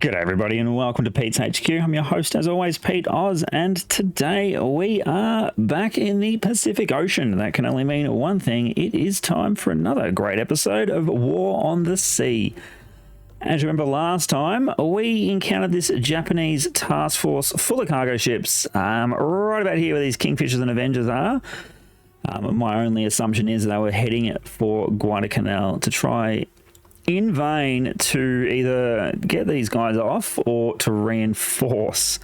G'day everybody and welcome to PetesHQ. I'm your host as always, Pete Oz, and today we are back in the Pacific Ocean. That can only mean one thing. It is time for another great episode of War on the Sea. As you remember last time, we encountered this Japanese task force full of cargo ships right about here where these Kingfishers and Avengers are. My only assumption is they were heading for Guadalcanal to try in vain to either get these guys off or to reinforce.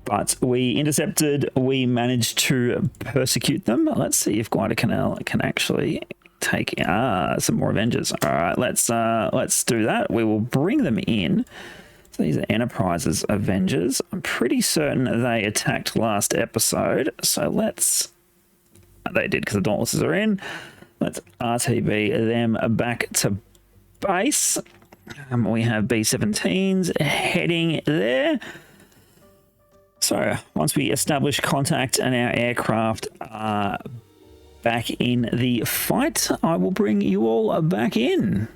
But we intercepted, we managed to persecute them. Let's see if Guadalcanal can actually take some more Avengers. All right, let's do that. We will bring them in. So these are Enterprise's Avengers. I'm pretty certain they attacked last episode. So they did because the Dauntlesses are in. Let's RTB them back to base. We have B-17s heading there. So once we establish contact and our aircraft are back in the fight, I will bring you all back in.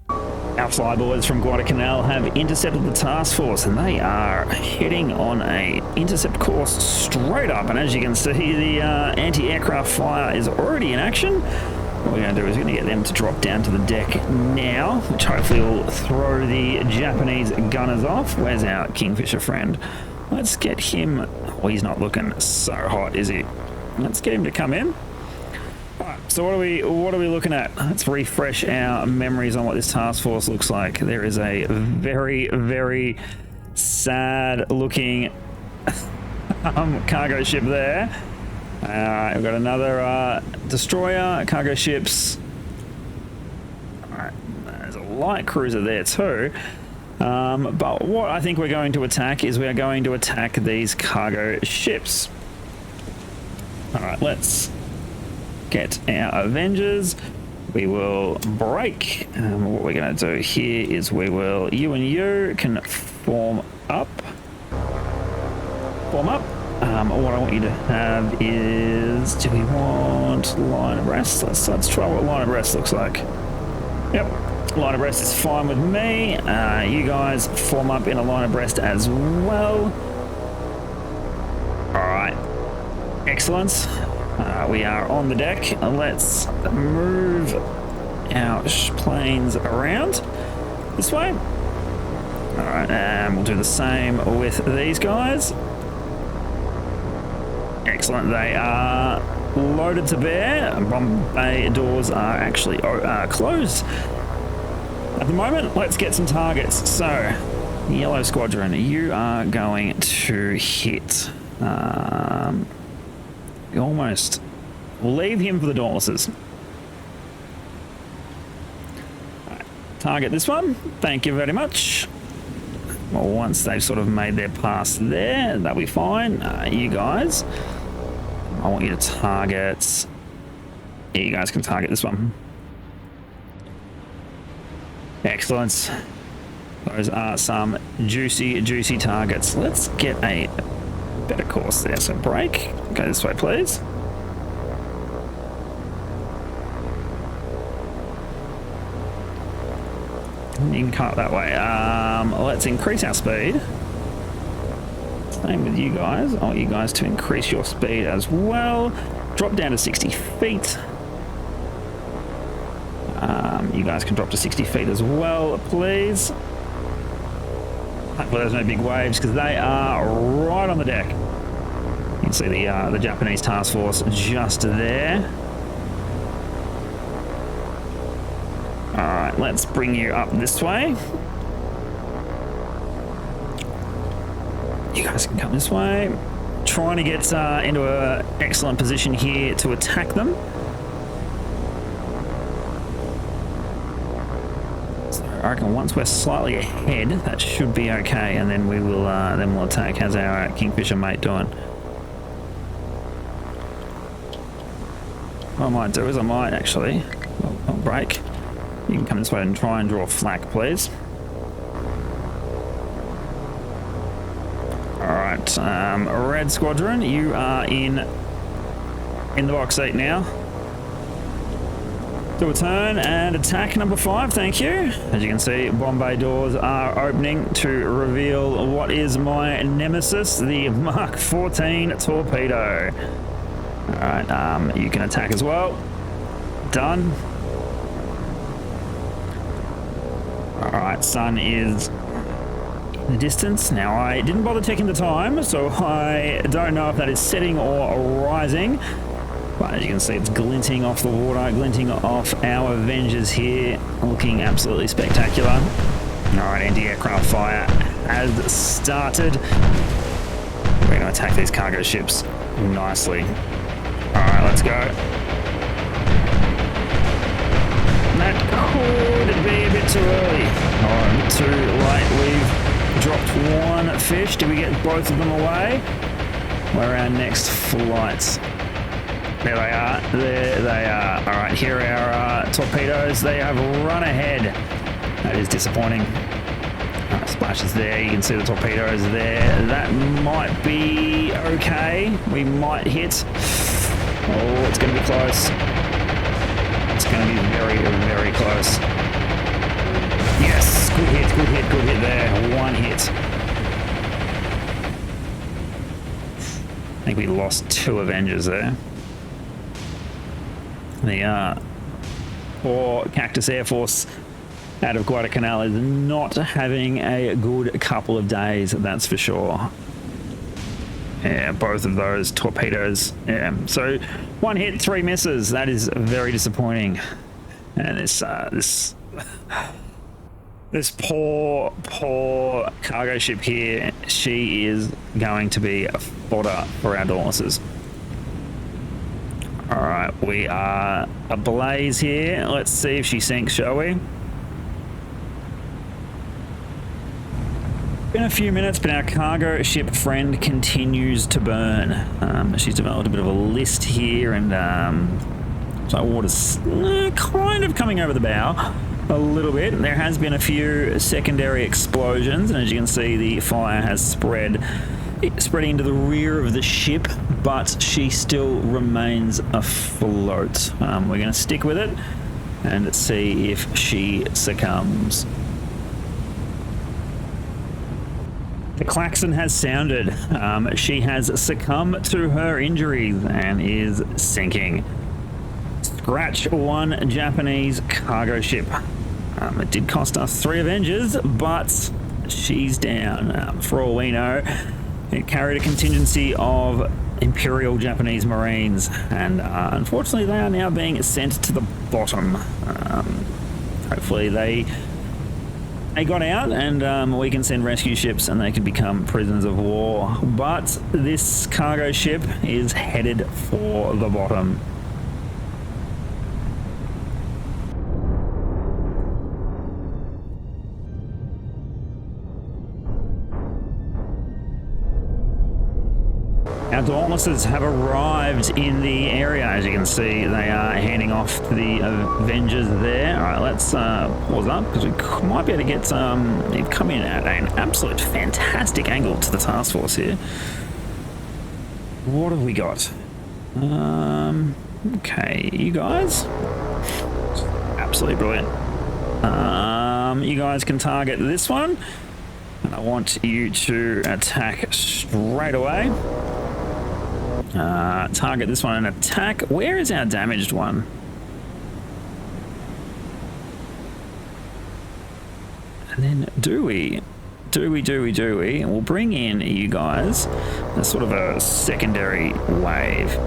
Our flyboys from Guadalcanal have intercepted the task force and they are heading on a intercept course straight up. And as you can see, the anti-aircraft fire is already in action. What we're going to do is we're going to get them to drop down to the deck now, which hopefully will throw the Japanese gunners off. Where's our Kingfisher friend? Let's get him. Oh, he's not looking so hot, is he? Let's get him to come in. Alright, so what are we looking at? Let's refresh our memories on what this task force looks like. There is a very, very sad looking cargo ship there. We've got another destroyer, cargo ships. Alright, there's a light cruiser there too. But what I think we're going to attack is we are going to attack these cargo ships. Alright, let's get our Avengers. We will break. What we're going to do here is you and you can form up. What I want you to have is, do we want line abreast? Let's try what line abreast looks like. Yep, line abreast is fine with me. You guys form up in a line abreast as well. All right, excellent. We are on the deck. Let's move our planes around this way. All right, and we'll do the same with these guys. Excellent. They are loaded to bear. Bomb bay doors are actually closed at the moment. Let's get some targets. So, Yellow Squadron, you are going to hit. Almost leave him for the Dauntlesses. Right, target this one. Thank you very much. Well, once they've sort of made their pass there, they'll be fine. You guys, I want you to target. Yeah, you guys can target this one. Excellent. Those are some juicy targets. Let's get a better course there. So break. Go this way, please. You can cut that way. Let's increase our speed. Same with you guys. I want you guys to increase your speed as well. Drop down to 60 feet. You guys can drop to 60 feet as well, please. Hopefully there's no big waves because they are right on the deck. You can see the Japanese task force just there. Alright, let's bring you up this way. You guys can come this way. Trying to get into an excellent position here to attack them. So I reckon once we're slightly ahead, that should be okay, and then we'll attack. How's our Kingfisher mate doing? What I might do is I might actually, I'll break. You can come this way and try and draw flak, please. Alright, Red Squadron, you are in the box seat now. Do a turn and attack number 5, thank you. As you can see, bomb bay doors are opening to reveal what is my nemesis, the Mark 14 torpedo. Alright, you can attack as well. Done. Alright, sun is in the distance. Now, I didn't bother checking the time, so I don't know if that is setting or rising. But as you can see, it's glinting off the water, glinting off our Avengers here, looking absolutely spectacular. Alright, anti-aircraft fire has started. We're going to attack these cargo ships nicely. Alright, let's go. That could be a bit too early. Oh, too late. We've dropped one fish. Do we get both of them away? Where are our next flights? There they are. There they are. All right, here are our torpedoes. They have run ahead. That is disappointing. Splashes there. You can see the torpedoes there. That might be okay. We might hit. Oh, it's going to be close. It's going to be very, very close. Yes, good hit, good hit, good hit there. One hit. I think we lost 2 Avengers there. The poor Cactus Air Force out of Guadalcanal is not having a good couple of days, that's for sure. Yeah, both of those torpedoes. Yeah, so 1 hit, 3 misses. That is very disappointing. And this poor cargo ship here, she is going to be a fodder for our Dauntlesses. All right, we are ablaze here. Let's see if she sinks, shall we? Been a few minutes, but our cargo ship friend continues to burn. She's developed a bit of a list here, and so water's kind of coming over the bow a little bit. There has been a few secondary explosions, and as you can see, the fire has spreading into the rear of the ship, but she still remains afloat. We're going to stick with it and see if she succumbs. The klaxon has sounded. She has succumbed to her injuries and is sinking. Scratch 1 Japanese cargo ship. It did cost us 3 Avengers, but she's down. For all we know, it carried a contingency of Imperial Japanese Marines, and unfortunately they are now being sent to the bottom. Hopefully they got out, and we can send rescue ships and they can become prisoners of war. But this cargo ship is headed for the bottom. Our Dauntlesses have arrived in the area. As you can see, they are handing off to the Avengers there. All right, let's pause up because we might be able to get some. They've come in at an absolute fantastic angle to the task force here. What have we got? Okay, you guys. Absolutely brilliant. You guys can target this one, and I want you to attack straight away. Target this one and attack. Where is our damaged one? And then do we? We'll bring in you guys as sort of a secondary wave.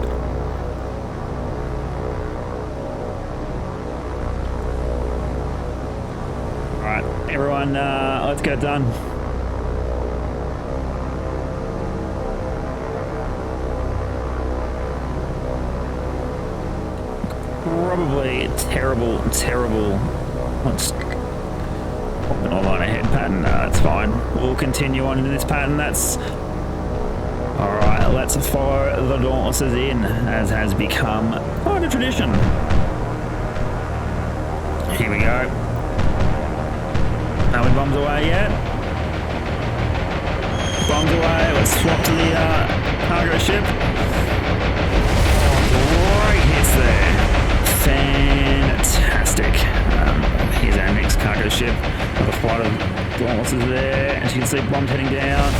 All right, everyone, let's get it done. Probably terrible. Let's pop an all-line ahead pattern. That's fine. We'll continue on into this pattern. That's all right. Let's follow the Dauntlesses in, as has become quite a tradition. Here we go. Are we bombs away yet? Bombs away. Let's swap to the cargo ship. Oh, great hits there. Fantastic. Here's our next cargo ship. The flight of Dauntlesses there. As you can see, bombs heading down.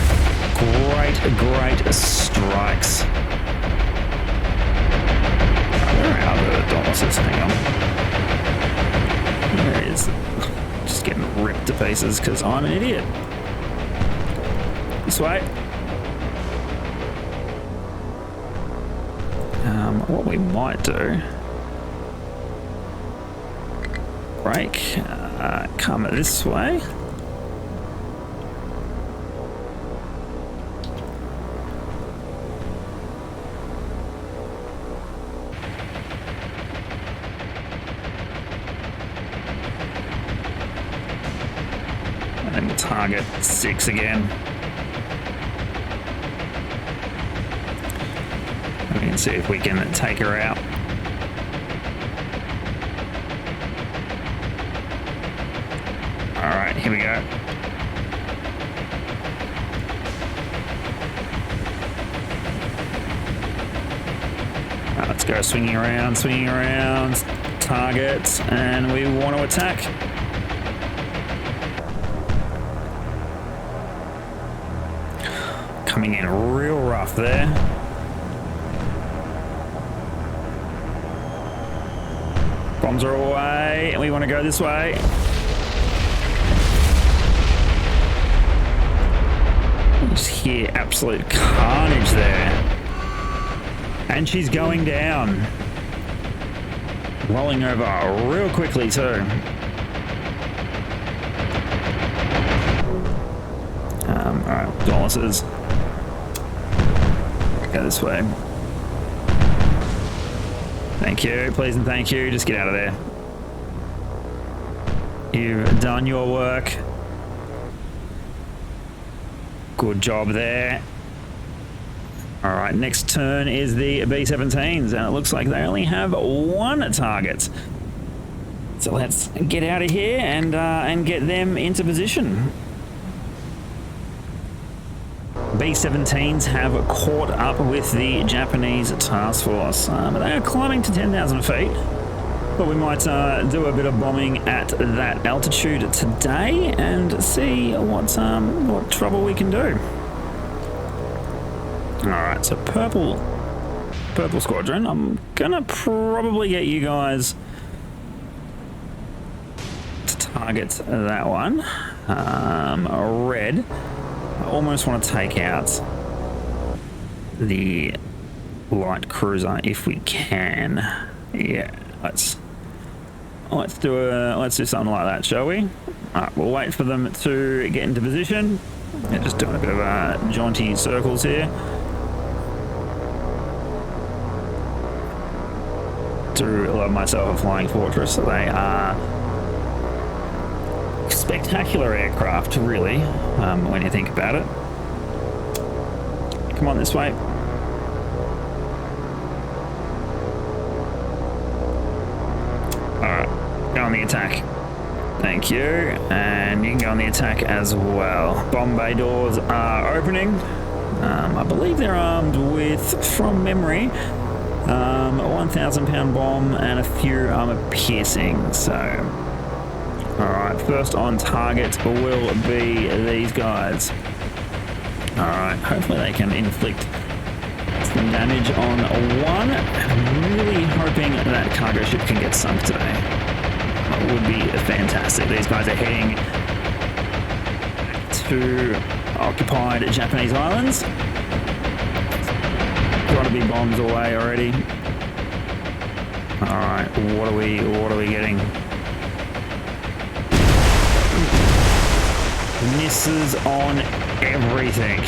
Great strikes. Where are the Dauntlesses? Hang on. There it is. Just getting ripped to pieces because I'm an idiot. This way. What we might do, break, come this way. And then we'll target 6 again. We can see if we can take her out. All right, here we go. Let's go swinging around, target, and we want to attack. Coming in real rough there. Bombs are away, and we want to go this way. Just hear absolute carnage there. And she's going down. Rolling over real quickly too. Alright, Dauntlesses. Go this way. Thank you, please and thank you. Just get out of there. You've done your work. Good job there. All right, next turn is the B-17s, and it looks like they only have 1 target. So let's get out of here and get them into position. B-17s have caught up with the Japanese task force. They are climbing to 10,000 feet, but we might do a bit of bombing at that altitude today and see what trouble we can do. All right, so purple squadron. I'm gonna probably get you guys to target that one. Red. I almost want to take out the light cruiser if we can. Yeah, let's do something like that, shall we? All right, we'll wait for them to get into position. Yeah, just doing a bit of jaunty circles here. Do love myself a flying fortress. They are spectacular aircraft, really, when you think about it. Come on this way. Alright, go on the attack. Thank you. And you can go on the attack as well. Bomb bay doors are opening. I believe they're armed with, from memory, a 1,000-pound bomb and a few armor piercing. So, alright, first on target will be these guys. Alright, hopefully they can inflict some damage on 1. I'm really hoping that cargo ship can get sunk today. That would be fantastic. These guys are heading to occupied Japanese islands. Got to be bombs away already. Alright, what are we getting? Misses on everything.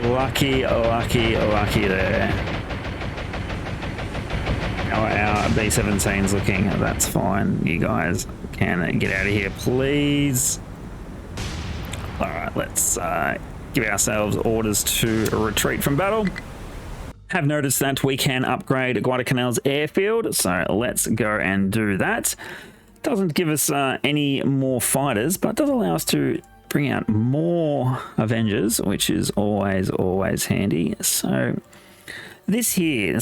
Lucky there. How are our B-17s looking? That's fine. You guys can get out of here, please. Alright, let's give ourselves orders to retreat from battle. Have noticed that we can upgrade Guadalcanal's airfield, so let's go and do that. Doesn't give us any more fighters, but does allow us to bring out more Avengers, which is always handy. So this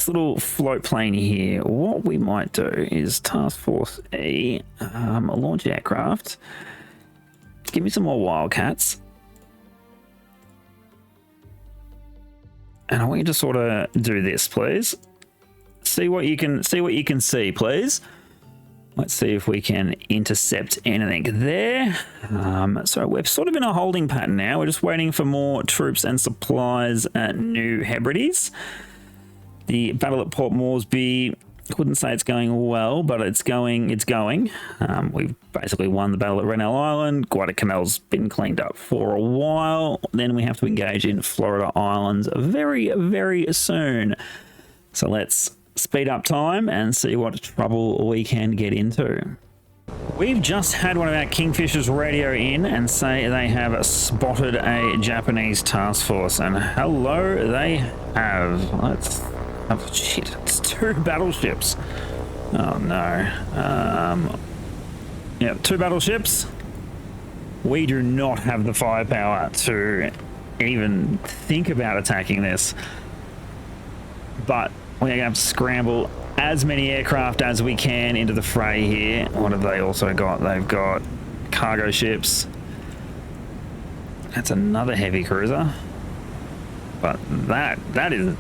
little float plane here, what we might do is Task Force E, launch aircraft. Give me some more Wildcats. And I want you to sort of do this, please. See what you can see, please. Let's see if we can intercept anything there. So we're sort of in a holding pattern now. We're just waiting for more troops and supplies at New Hebrides. The battle at Port Moresby, couldn't say it's going well, but it's going. We've basically won the battle at Rennell Island. Guadalcanal's been cleaned up for a while. Then we have to engage in Florida Islands very, very soon. So let's speed up time and see what trouble we can get into. We've just had one of our Kingfishers radio in and say they have spotted a Japanese task force, and hello they have. Oh shit, it's 2 battleships. Oh no. Yeah, 2 battleships. We do not have the firepower to even think about attacking this, but we're going to have to scramble as many aircraft as we can into the fray here. What have they also got? They've got cargo ships. That's another heavy cruiser. But that is...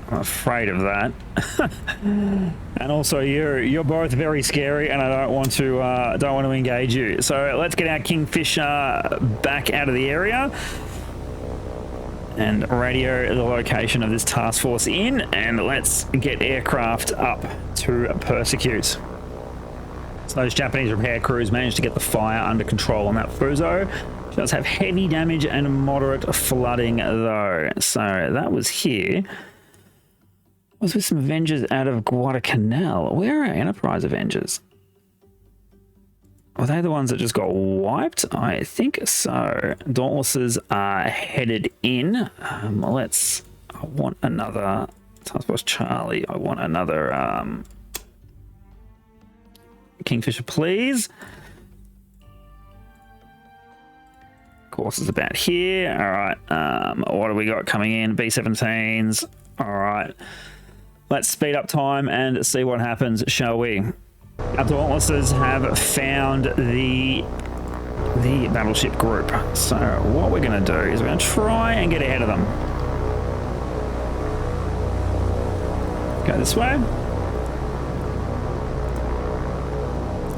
I'm afraid of that. And also you're both very scary and I don't want to engage you. So let's get our Kingfisher back out of the area and radio the location of this task force in, and let's get aircraft up to persecute. So those Japanese repair crews managed to get the fire under control on that Fuso. She does have heavy damage and moderate flooding though. So that was here. Was with some Avengers out of Guadalcanal. Where are our Enterprise Avengers? Were they the ones that just got wiped? I think so. Dauntlesses are headed in. I want another Task Force Charlie. I want another Kingfisher, please. Course is about here. All right. What have we got coming in? B-17s. All right. Let's speed up time and see what happens, shall we? Our Dauntlesses have found the battleship group. So what we're going to do is we're going to try and get ahead of them. Go this way.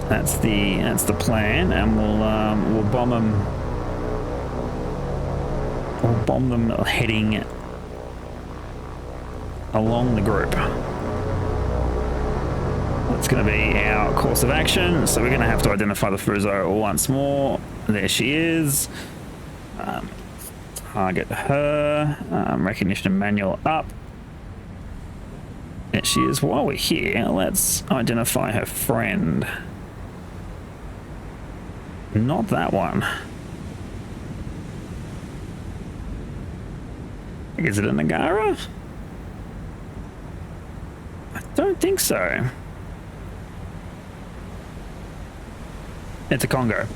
That's the plan, and we'll bomb them. We'll bomb them heading along the group. That's going to be our course of action. So we're going to have to identify the Fuso once more. There she is. Target her. Recognition manual up. There she is. While we're here, let's identify her friend. Not that one. Is it a Nagara? I don't think so. It's a Congo.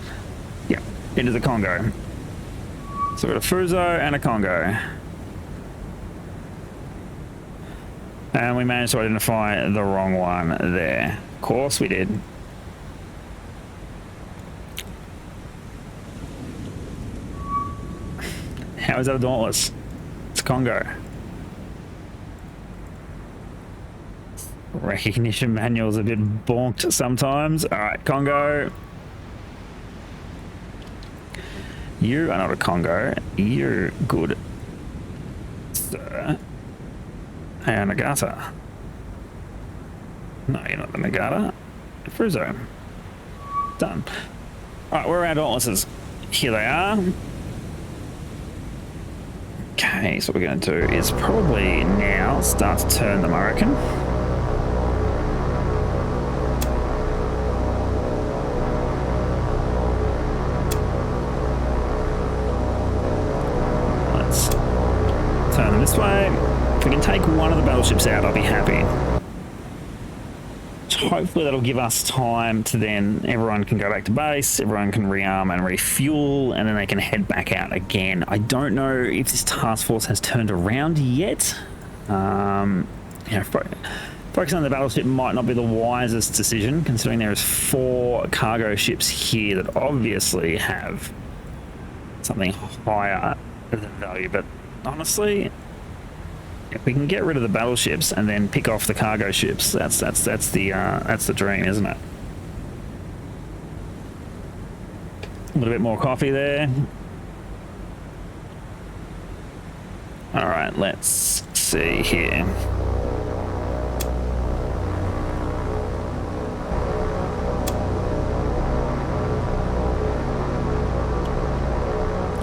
Yeah, it is a Congo. So we've got a Fuso and a Congo. And we managed to identify the wrong one there. Of course we did. How is that a Dauntless? It's a Congo. Recognition manual's a bit bonked sometimes. Alright, Congo. You are not a Congo. You're good, sir. Hey, Nagata. No, you're not the Nagata. Fuso. Done. Alright, where are our Dauntlesses? Here they are. Okay, so what we're going to do is probably now start to turn them, I reckon. Let's turn them this way. If we can take one of the battleships out, I'll be happy. hopefully that'll give us time to then everyone can go back to base, everyone can rearm and refuel, and then they can head back out again. I don't know if this task force has turned around yet. Focusing on the battleship might not be the wisest decision, considering there is 4 cargo ships here that obviously have something higher than value. But honestly, if we can get rid of the battleships and then pick off the cargo ships, that's the dream, isn't it? A little bit more coffee there. All right, let's see here.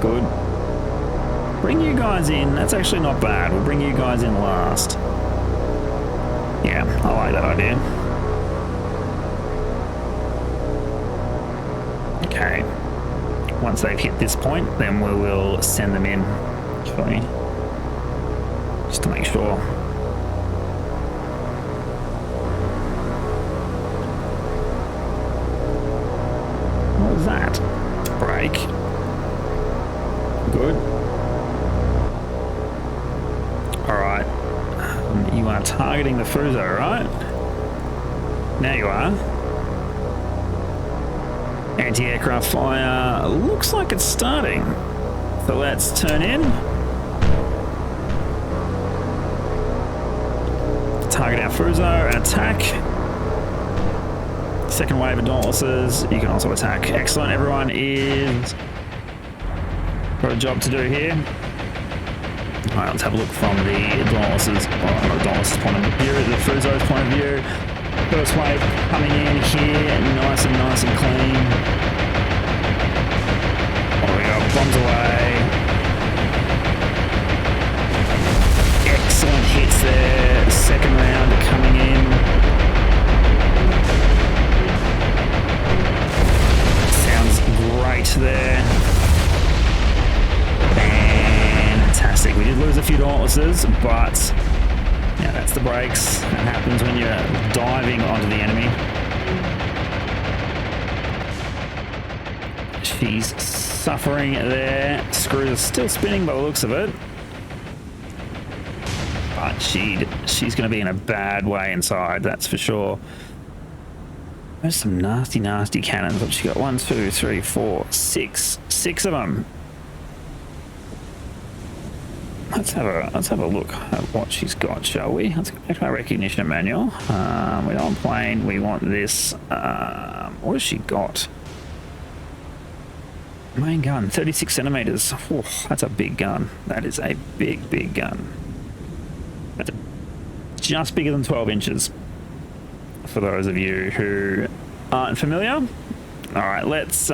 Good. Bring you guys in. That's actually not bad. We'll bring you guys in last. Yeah, I like that idea. Okay. Once they've hit this point, then we will send them in. Actually, just to make sure. What was that? Break. Good. Alright. You are targeting the Fuso, right? Now you are. Anti-aircraft fire looks like it's starting. So let's turn in. Target our Fuso and attack. Second wave of Dauntlesses. You can also attack. Excellent. Everyone is... got a job to do here. Alright, let's have a look from the Dauntlesses, not the Dauntlesses point of view, the Fuso's point of view. First wave coming in here, nice and clean. There we go, bombs away. Excellent hits there, second round coming in. Sounds great there. Fantastic. We did lose a few Dauntlesses, but yeah, that's the brakes. That happens when you're diving onto the enemy. She's suffering there. Screws are still spinning by the looks of it. But she's going to be in a bad way inside, that's for sure. There's some nasty cannons. What she got? 1, 2, 3, 4, 6. 6 of them. Let's have a look at what she's got, shall we? Let's go back to our recognition manual. We don't want plane. We want this. What has she got? Main gun, 36 centimeters. Oh, that's a big gun. That is a big gun. That's just bigger than 12 inches. For those of you who aren't familiar. All right, let's.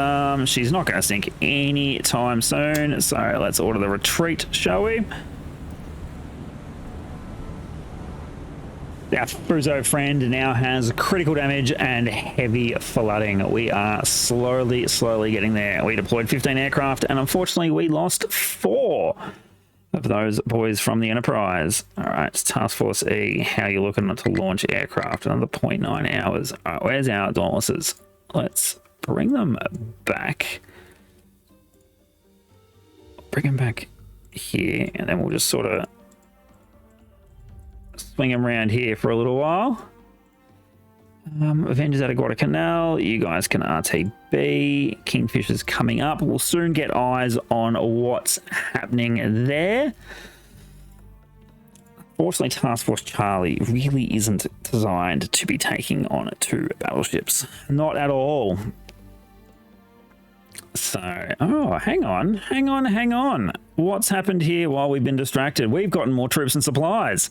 She's not going to sink any time soon, so let's order the retreat, shall we? Our Fuso friend now has critical damage and heavy flooding. We are slowly getting there. We deployed 15 aircraft, and unfortunately, we lost 4 of those boys from the Enterprise. All right, it's Task Force E. How are you looking to launch aircraft? Another 0.9 hours. All right, where's our Dauntlesses? Let's bring them back. Bring them back here, and then we'll just sort of swing them around here for a little while. Avengers out of Guadalcanal. You guys can RTB. Kingfisher's coming up. We'll soon get eyes on what's happening there. Fortunately, Task Force Charlie really isn't designed to be taking on 2 battleships. Not at all. So, oh, hang on. What's happened here while we've been distracted? We've gotten more troops and supplies.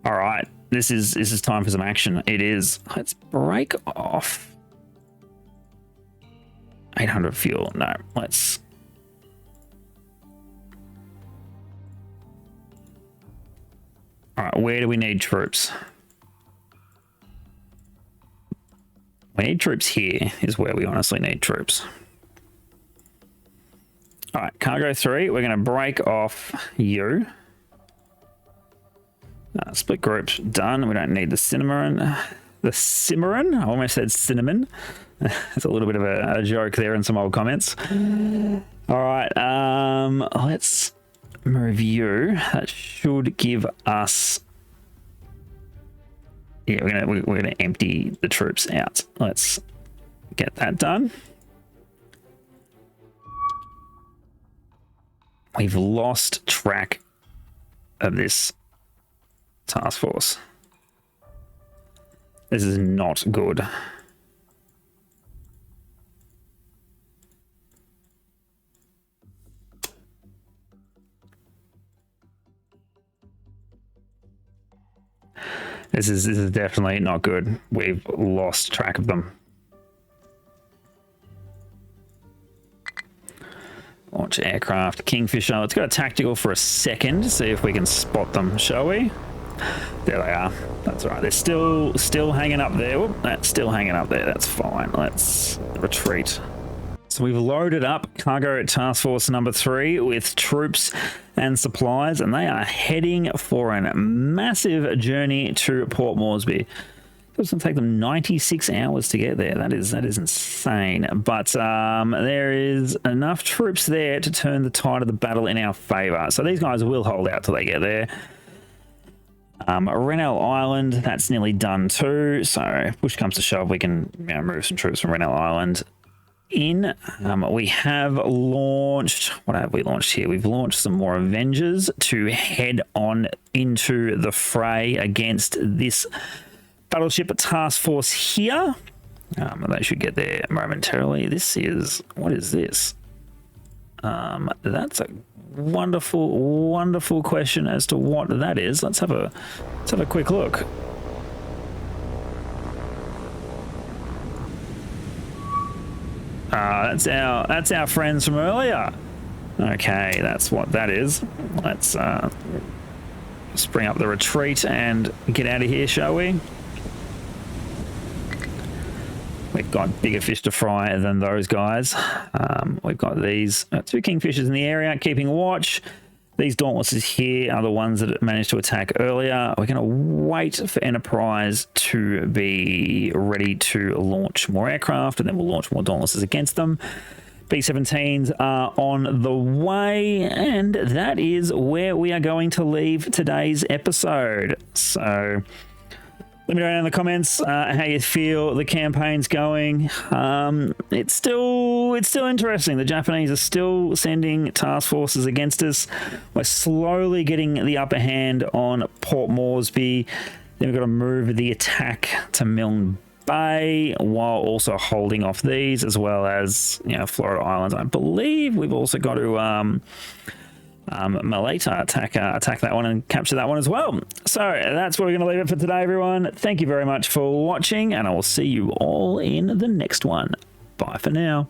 All right, this is time for some action. It is. Let's break off 800 fuel. No, let's. All right, where do we need troops? We need troops here is where we honestly need troops. All right, cargo 3, we're going to break off you. Split groups done. We don't need the Cinnamon. the Cimarron. I almost said cinnamon. There's a little bit of a joke there in some old comments. All right, let's review. That should give us... Yeah, we're gonna empty the troops out. Let's get that done. We've lost track of this task force. This is not good. This is definitely not good. We've lost track of them. Launch aircraft, Kingfisher. Let's go to tactical for a second, see if we can spot them, shall we? There they are. That's all right. They're still hanging up there. Whoop, that's still hanging up there. That's fine. Let's retreat. So we've loaded up Cargo Task Force number 3 with troops and supplies, and they are heading for a massive journey to Port Moresby. It's going to take them 96 hours to get there. That is insane. But there is enough troops there to turn the tide of the battle in our favour. So these guys will hold out till they get there. Rennell Island, that's nearly done too. So if push comes to shove, we can move some troops from Rennell Island in. We have launched... What have we launched here? We've launched some more Avengers to head on into the fray against this Battleship Task Force here. They should get there momentarily. This is... What is this? That's a wonderful question as to what that is. Let's have a quick look. That's our friends from earlier. Okay, that's what that is. Let's spring up the retreat and get out of here, shall we? We've got bigger fish to fry than those guys. We've got these 2 Kingfishers in the area keeping watch. These Dauntlesses here are the ones that managed to attack earlier. We're going to wait for Enterprise to be ready to launch more aircraft, and then we'll launch more Dauntlesses against them. B-17s are on the way, and that is where we are going to leave today's episode. So... let me know down in the comments how you feel the campaign's going. It's still interesting. The Japanese are still sending task forces against us. We're slowly getting the upper hand on Port Moresby. Then we've got to move the attack to Milne Bay while also holding off these, as well as Florida Islands. I believe we've also got to Maleta attack that one and capture that one as well. So that's where we're going to leave it for today, everyone. Thank you very much for watching, and I will see you all in the next one. Bye for now.